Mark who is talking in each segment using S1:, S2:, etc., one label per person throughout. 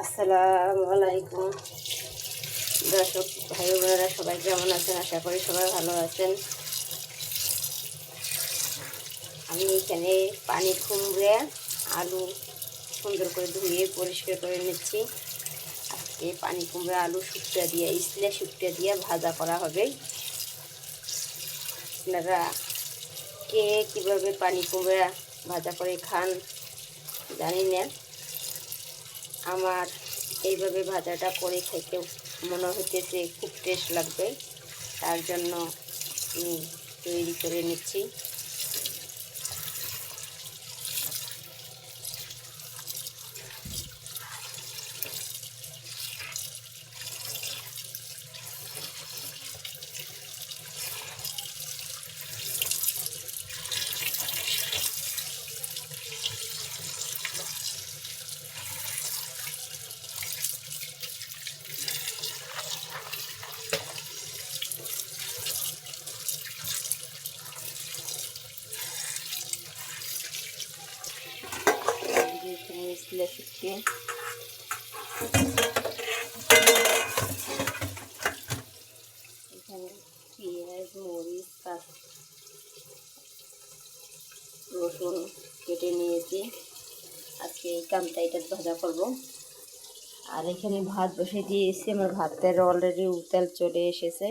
S1: আসসালামু আলাইকুম দর্শক ভাই বোনেরা, সবাই কেমন আছেন? আশা করি সবাই ভালো আছেন। আমি এখানে পানি কুমড়া আলু সুন্দর করে ধুয়ে পরিষ্কার করে নিচ্ছি। আজকে পানি কুমড়া আলু শুকটা দিয়ে ইসলে শুকটা দিয়ে ভাজা করা হবে। আপনারা কে কীভাবে পানি কুমড়া ভাজা করে খান জানি না, আমার এইভাবে ভাজাটা করে খেতে মনে হইতেছে খুব টেস্ট লাগবে, তার জন্য আমি তৈরি করে নিচ্ছি। এখানে শুকিয়ে এখানে পেঁয়াজ মরিচ রসুন কেটে নিয়েছি। আজকে এই কামটাইটা ভাজা করব। আর এখানে ভাত বসে দিয়েছি, আমার ভাতের অলরেডি উতাল চলে এসেছে,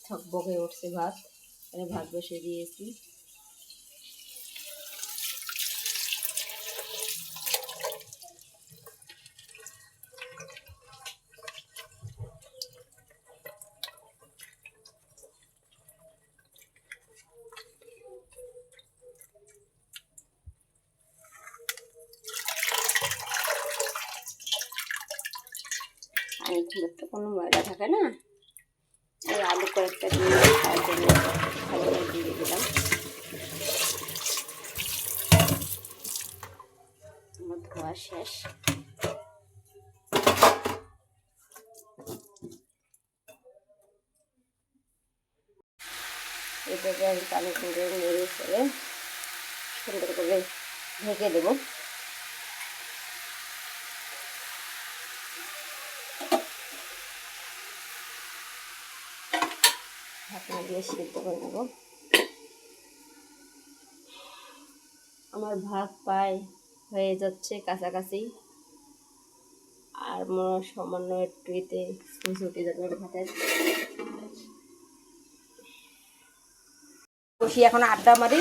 S1: থকবকে উঠছে ভাত। এখানে ভাত বসে দিয়েছি। পানি কুমড়োর তো কোনো ময়দা থাকে না, এই আলু কয়েকটা দিয়ে খাওয়ার জন্য ভালো করে দিয়ে দিলাম। আমার ধোয়া শেষ। এটাকে আমি পানি কুমড়ো নেড়ে ফেলে সুন্দর করে ঢেকে দেবো। ঢাকনা দিয়ে সিদ্ধ করে দেবো। আমার ভাত প্রায় হয়ে যাচ্ছে কাছাকাছি, আর সামান্য একটু এতে উঠে যাবে ভাতের। বসি এখন আড্ডা মারি।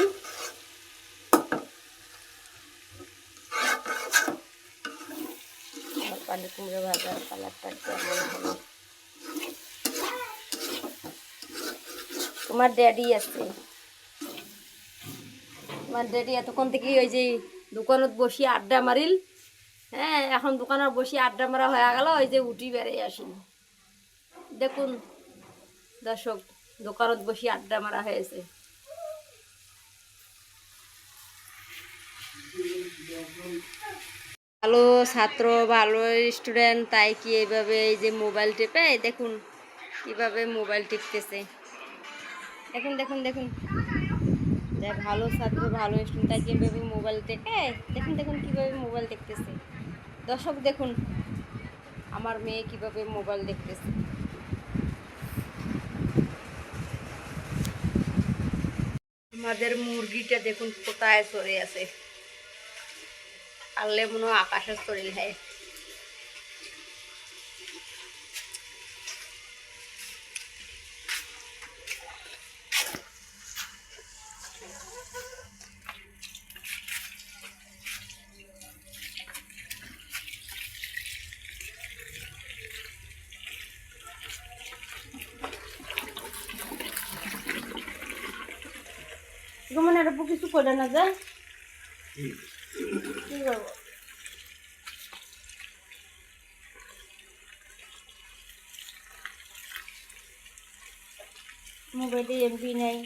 S1: পানি কুমড়ো ভাজার কালারটা কেমন হলো? তোমার ড্যাডি আছে, তোমার ড্যাডি এতক্ষণ থেকে ওই যে দোকানত বসি আড্ডা মারিল। হ্যাঁ, এখন দোকানত বসি আড্ডা মারা হয়ে গেল, ওই যে উঠি বেড়ে আসি। দেখুন দর্শক, দোকানত বসি আড্ডা মারা হয়েছে। ভালো ছাত্র, ভালো স্টুডেন্ট, তাই কি এইভাবে এই যে মোবাইল টেপে দেখুন কিভাবে মোবাইল টিপতেছে। দেখুন দেখুন দেখুন, ভালো ছাত্র ভালো স্টুডেন্ট তাই কিভাবে মোবাইল টেপে দেখুন দেখুন কিভাবে মোবাইল দেখতেছে। দর্শক দেখুন আমার মেয়ে কিভাবে মোবাইল দেখতেছে। আমাদের মুরগিটা দেখুন কোথায় চড়ে আছে, পারলে মনে হয় আকাশে চড়িল। হ্যাঁ, মানে এটা কিছু করে না যায়, কি করবো? মোবাইলে এমবি নেই।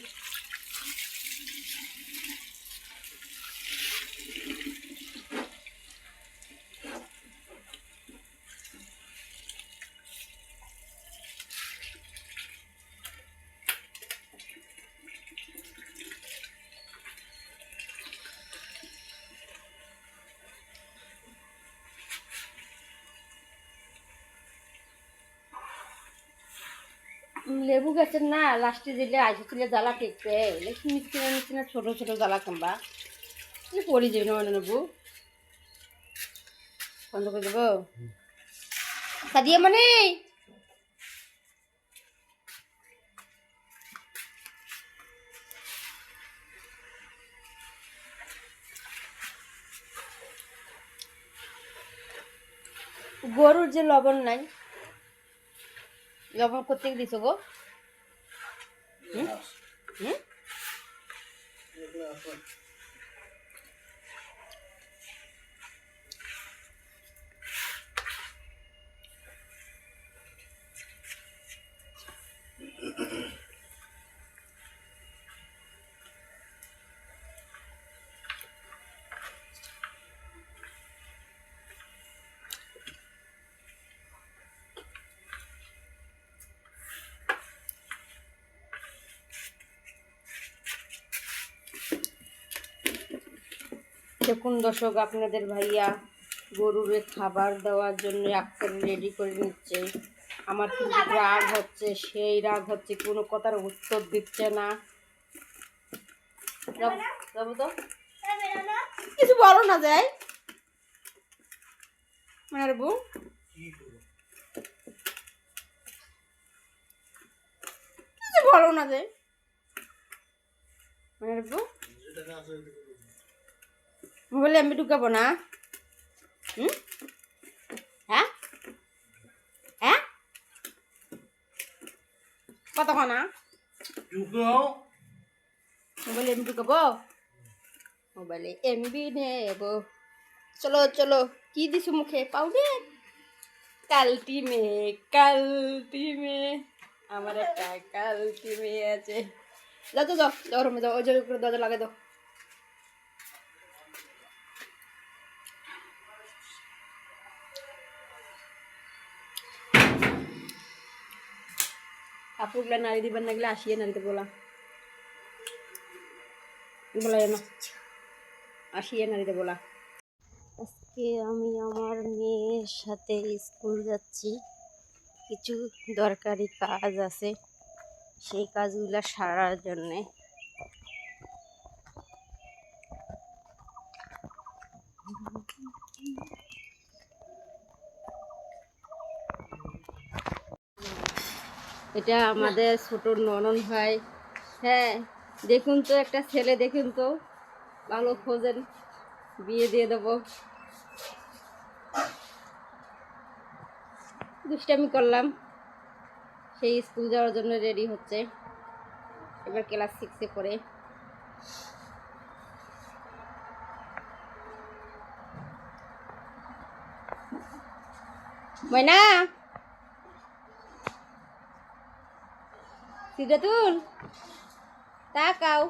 S1: লেবু গাছের না লাস্টে দিলে আইসে তুলে জ্বালা টেকতে লেখি মিষ্টি মিষ্টি না ছোটো ছোটো জ্বালা খাম্বা পড়ে যাবে না লেবু বন্ধ করে দেবো সাদিয়া মানে গরুর যে লবণ নাই লবণ করতে দিছ গো হুম হুম দেখুন দর্শক আপনাদের ভাইয়া গরুরে খাবার দেওয়ার জন্য একটা রেডি করে নিচ্ছে আমার কিন্তু রাগ হচ্ছে সেই রাগ হচ্ছে কোনো কথার উত্তর দিচ্ছে না যাবো তো কিছু বলো না যায় মায়ের বউ কিছু বলো না যায় মায়ের বউ বলে আমি ঢুকাবো না হুম হ্যাঁ হ্যাঁ কতক্ষণ না মোবাইলে এমবি ঢুকাবো মোবাইলে এমবি নেব চলো চলো কি দিছো মুখে পাউডার কালটি মে আমার একটা কালটি মেয়ে আছে যাও তো যাও যাও রুমে যাও ওই জোর করে দরজা লাগাই দাও কাপড়গুলা নাড়ি দিবেন না গেলে আসিয়ে নাড়িতে বলা না আসিয়ে নাড়িতে বলা আজকে আমি আমার মেয়ের সাথে স্কুল যাচ্ছি কিছু দরকারি কাজ আছে সেই কাজগুলো সারার জন্যে এটা আমাদের ছোট ননদ ভাই হ্যাঁ দেখুন তো একটা ছেলে দেখুন তো ভালো খোঁজেন বিয়ে দিয়ে দেবো দুষ্টামি করলাম সেই স্কুল যাওয়ার জন্য রেডি হচ্ছে এবার ক্লাস 6-এ পড়ে ময়না সিদ্ধাতুল তাকাও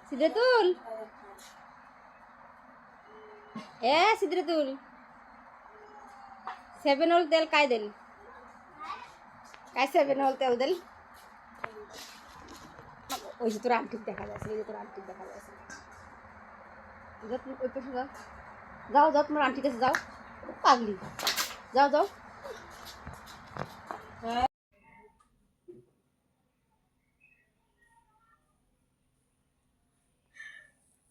S1: সিদ্ধাতুল সিদ্ধাতুল 7 होल तेल काय देल काय 7 होल तेल देल ওই যে তোর আন্টি দেখা যাচ্ছে ওই যে তোর আন্টি দেখা যাচ্ছে যাও তুমি ওই পাশে যাও যাও যাও তোমার আন্টির কাছে যাও পাগলি যাও যাও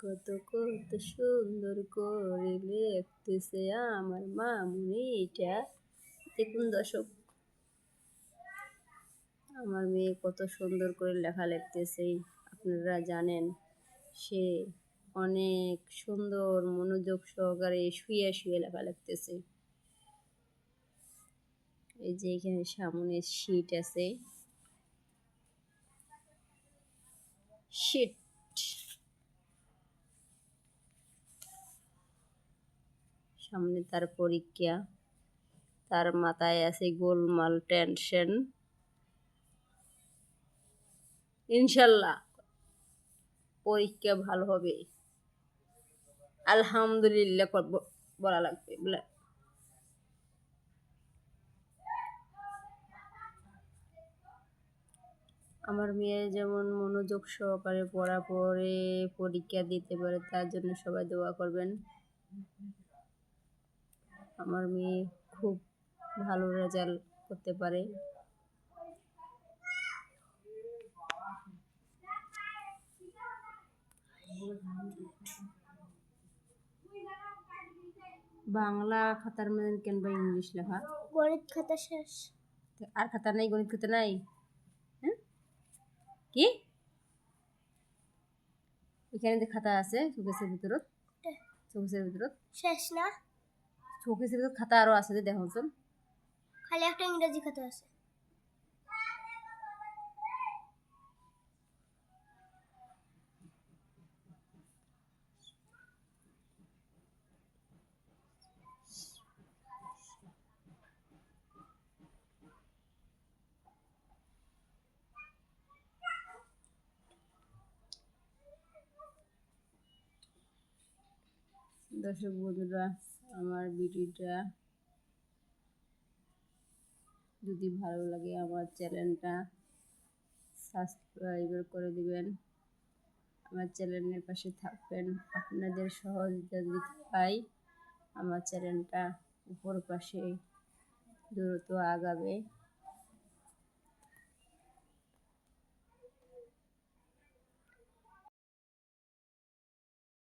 S1: কত কত সুন্দর করে লিখতেছে আমার মামুনিটা দেখুন দর্শক আমার মেয়ে কত সুন্দর করে লেখা লিখতেছে আপনারা জানেন সে অনেক সুন্দর মনোযোগ সহকারে শুয়ে শুয়ে লেখা লিখতেছে এই যে এখানে সামনে শীট আছে শীট সামনে তার পরীক্ষা তার মাথায় আছে গোলমাল টেনশন ইনশাল্লাহ পরীক্ষা ভালো হবে আলহামদুলিল্লাহ বলা লাগবে বলে আমার মেয়ে যেমন মনোযোগ সহকারে পড়া পড়ে পরীক্ষা দিতে পারে তার জন্য সবাই দোয়া করবেন আমার মেয়ে খুব ভালো রেজাল্ট করতে পারে বাংলা খাতার মধ্যে কেন বা ইংলিশ লেখা?
S2: গণিত খাতা শেষ।
S1: আর খাতা নাই, গণিত খাতা নাই? হ্যাঁ কি এখানে যে খাতা আছে শোকেসের ভিতরত, শোকেসের ভিতরত
S2: শেষ না,
S1: শোকেসের ভিতর খাতা আরো আছে যে দেখো চল।
S2: খালি একটা ইংরেজি খাতা আছে।
S1: দর্শক বন্ধুরা, আমার ভিডিওটা যদি ভালো লাগে আমার চ্যানেলটা সাবস্ক্রাইব করে দিবেন, আমার চ্যানেলের পাশে থাকবেন। আপনাদের সহযোগিতা যদি পাই আমার চ্যানেলটা উপর পাশে দ্রুত আগাবে।